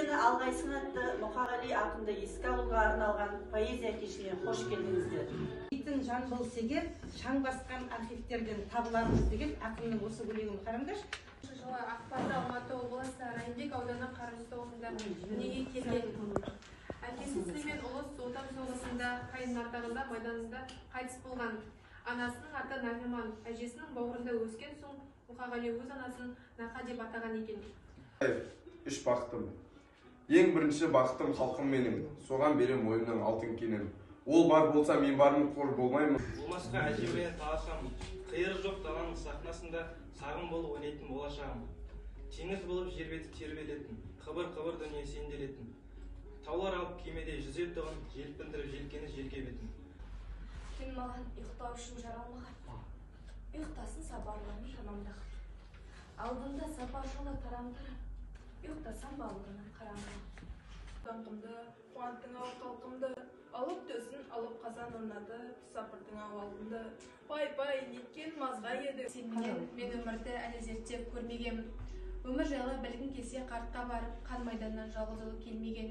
сені алғайсын атты Мұқағали ақынды еске алуға арналған поэзия кешіне қош келдіңіздер. Дейтін жан болса егер, шаң басқан архивтерден табылармыз деген ақынның осы өлеңін қараңдаршы. Жылы ақпанда Алматы облысы Райымбек ауданы Қарасу ауылында дүниеге келген. Әкесі Сүлеймен Ұлыс Отан соғысында Қайын ардағында майданында қайтыс болған. Анасының аты Нағиман, әжесінің бауырында өскен соң Мұқағали өз анасын Нақа деп атаған екен. Үш бақытым. Ең бірінші бақытым халқым менің, соған берем ойымның алтын кенін. Ол бар болса мен барым, қор болмаймын. Болмасқа әжеме таласам, қиыры жоқ даланың сахнасында сағым болып ойнайтын болашағым. Теңіз болып жер беті тербелетін, қыбыр-қыбыр дүние сенделетін. Таулар алып кемеде жүзетұғын, желпіндіріп желкені желге бетін. Түн маған ұйықтау үшін жаралмаған. Ұйықтасын сабарларын жанамдағы. Алдында сапар жолы тарамдырып, ұйықтасам балығынан қараңғы. Таңқымды, қуантың-ау қалқымды, алып төсін, алып қазан орнады, сапырдың-ау алдымды. Пай-пай, неткен мазға еді. Сенбеген мен өмірді әлі зерттеп көрмегенмін. Өмір жайлы білгің келсе қартқа барып, қан майданнан жалғыз келмеген.